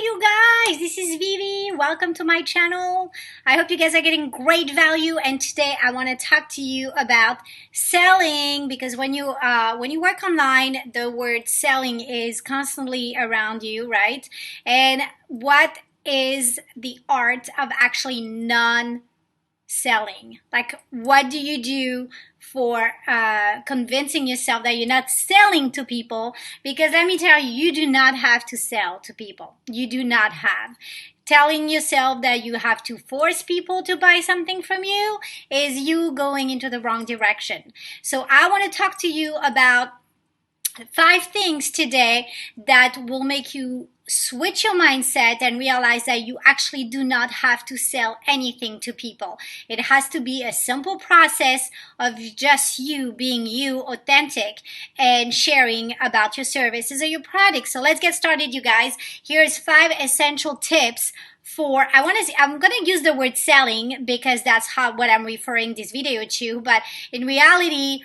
you guys, this is Vivi. Welcome to my channel. I hope you guys are getting great value, and today I want to talk to you about selling, because when you work online, the word selling is constantly around you, right? And what is the art of actually selling? Like, what do you do for convincing yourself that you're not selling to people? Because let me tell you, you do not have to sell to people. You do not have. Telling yourself that you have to force people to buy something from you is you going into the wrong direction. So I want to talk to you about 5 things today that will make you switch your mindset and realize that you actually do not have to sell anything to people. It has to be a simple process of just you being you, authentic, and sharing about your services or your products. So let's get started, you guys. Here's 5 essential tips for, I'm going to use the word selling because that's what I'm referring this video to, but in reality,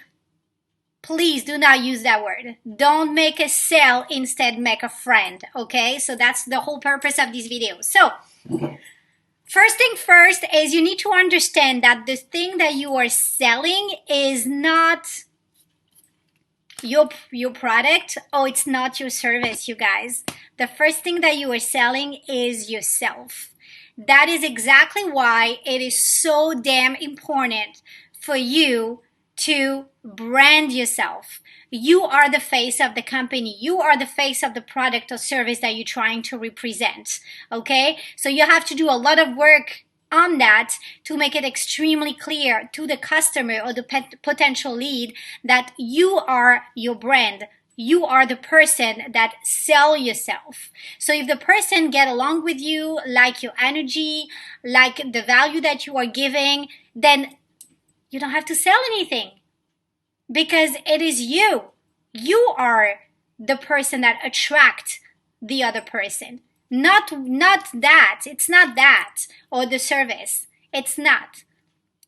please do not use that word. Don't make a sale, instead make a friend, okay? So that's the whole purpose of this video. So first thing first is you need to understand that the thing that you are selling is not your product, or it's not your service, you guys. The first thing that you are selling is yourself. That is exactly why it is so damn important for you to brand yourself. You are the face of the company. You are the face of the product or service that you're trying to represent. Okay? So you have to do a lot of work on that to make it extremely clear to the customer or the potential lead that you are your brand. You are the person that sell yourself. So if the person get along with you, like your energy, like the value that you are giving, then you don't have to sell anything, because it is you. You are the person that attract the other person. Not that. It's not that, or the service. It's not.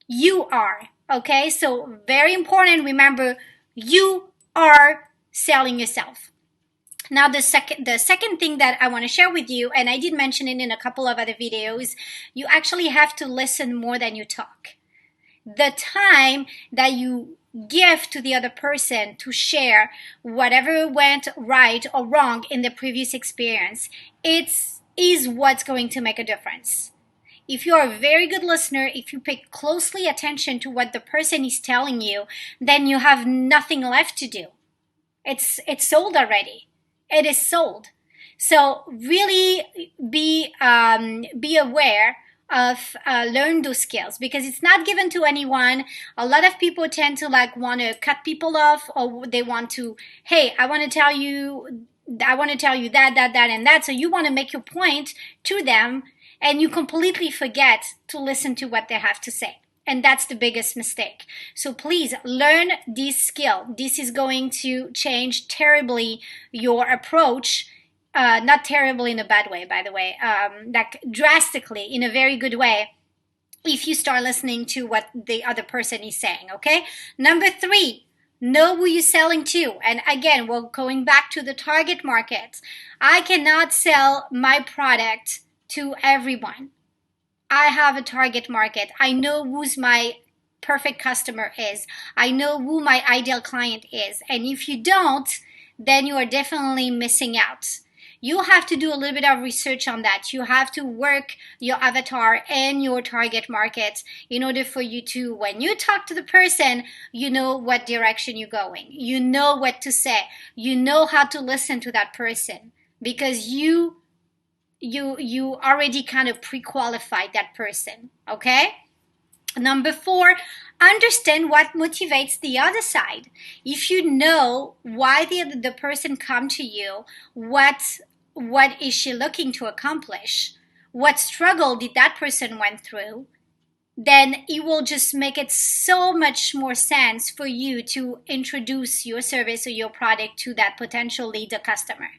You are. Okay? So very important. Remember, you are selling yourself. Now, the second thing that I want to share with you, and I did mention it in a couple of other videos, you actually have to listen more than you talk. The time that you give to the other person to share whatever went right or wrong in the previous experience, is what's going to make a difference. If you're a very good listener, if you pay closely attention to what the person is telling you, then you have nothing left to do. It's sold already. It is sold. So really be aware of learn those skills, because it's not given to anyone. A lot of people tend to want to cut people off, or they want to, hey, I want to tell you that, and that. So you want to make your point to them, and you completely forget to listen to what they have to say. And that's the biggest mistake. So please learn this skill. This is going to change terribly your approach. Not terribly in a bad way, by the way, like drastically in a very good way, if you start listening to what the other person is saying, okay? Number 3, know who you're selling to. And again, we're going back to the target market. I cannot sell my product to everyone. I have a target market. I know who's my perfect customer is. I know who my ideal client is. And if you don't, then you are definitely missing out. You have to do a little bit of research on that. You have to work your avatar and your target market in order for you to, when you talk to the person, you know what direction you're going. You know what to say. You know how to listen to that person, because you already kind of pre-qualified that person, okay? Number 4, understand what motivates the other side. If you know why the person come to you, what is she looking to accomplish, what struggle did that person went through, then it will just make it so much more sense for you to introduce your service or your product to that potential lead or customer,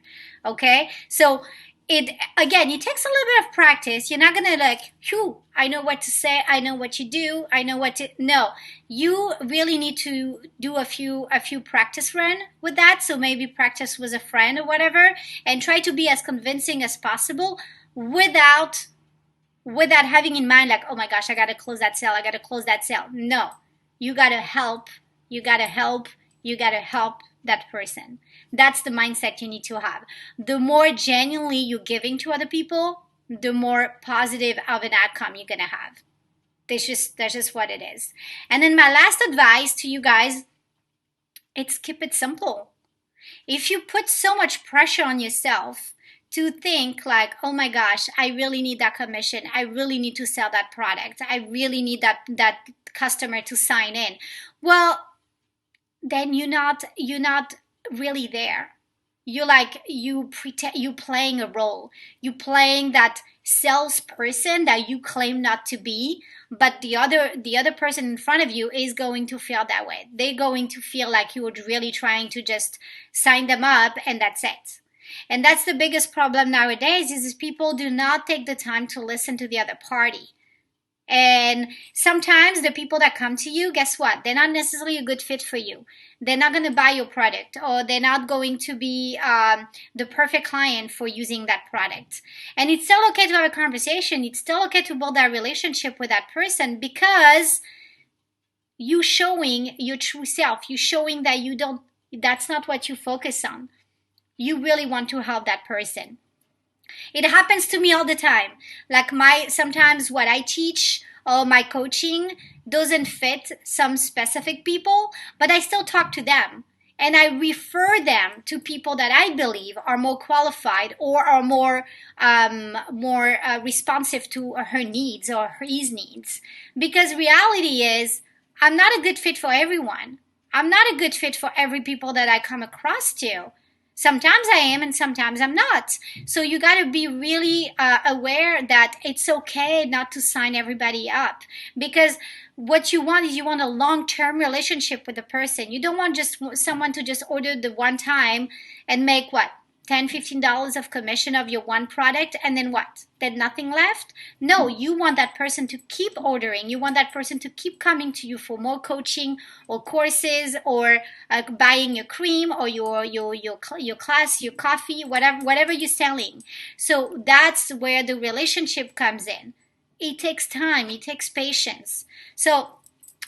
okay? So it again, it takes a little bit of practice. You're not gonna like, phew, I know what to say, I know what you do, I know what to, no. You really need to do a few practice run with that. So maybe practice with a friend or whatever, and try to be as convincing as possible without having in mind like, oh my gosh, I gotta close that sale, I gotta close that sale. No, you gotta help, you gotta help, you gotta help that person. That's the mindset you need to have. The more genuinely you're giving to other people, the more positive of an outcome you're gonna have. That's just what it is. And then my last advice to you guys, it's keep it simple. If you put so much pressure on yourself to think like, oh my gosh, I really need that commission, I really need to sell that product, I really need that customer to sign in, well, then you're not really there. You're like, you playing a role. You playing that salesperson that you claim not to be, but the other person in front of you is going to feel that way. They're going to feel like you're really trying to just sign them up and that's it. And that's the biggest problem nowadays is people do not take the time to listen to the other party. And sometimes the people that come to you, guess what? They're not necessarily a good fit for you. They're not going to buy your product, or they're not going to be the perfect client for using that product. And it's still okay to have a conversation. It's still okay to build that relationship with that person, because you showing your true self. You showing that that's not what you focus on. You really want to help that person. It happens to me all the time. Like sometimes what I teach or my coaching doesn't fit some specific people, but I still talk to them. And I refer them to people that I believe are more qualified or are more responsive to her needs or his needs. Because reality is, I'm not a good fit for everyone. I'm not a good fit for every people that I come across to. Sometimes I am and sometimes I'm not. So you got to be really aware that it's okay not to sign everybody up, because what you want is you want a long-term relationship with the person. You don't want just someone to just order the one time and make what? $10, $15 of commission of your one product, and then what? Then nothing left? No, you want that person to keep ordering. You want that person to keep coming to you for more coaching or courses, or buying your cream or your class, your coffee, whatever you're selling. So that's where the relationship comes in. It takes time. It takes patience. So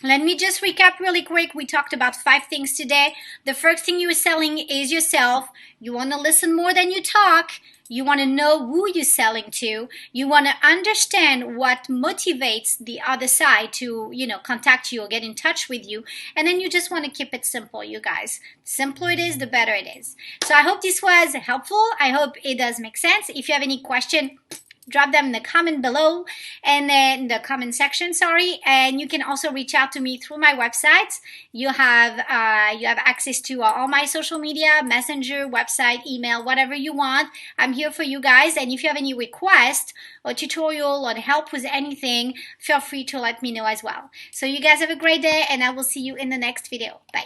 let me just recap really quick. We talked about 5 things today. The first thing you're selling is yourself. You want to listen more than you talk. You want to know who you're selling to. You want to understand what motivates the other side to, contact you or get in touch with you. And then you just want to keep it simple, you guys. The simpler it is, the better it is. So I hope this was helpful. I hope it does make sense. If you have any question, drop them in the comment below, and then the comment section, and you can also reach out to me through my website. You have access to all my social media, messenger, website, email, whatever you want. I'm here for you guys, and if you have any request or tutorial or help with anything, feel free to let me know as well. So you guys have a great day, and I will see you in the next video. Bye.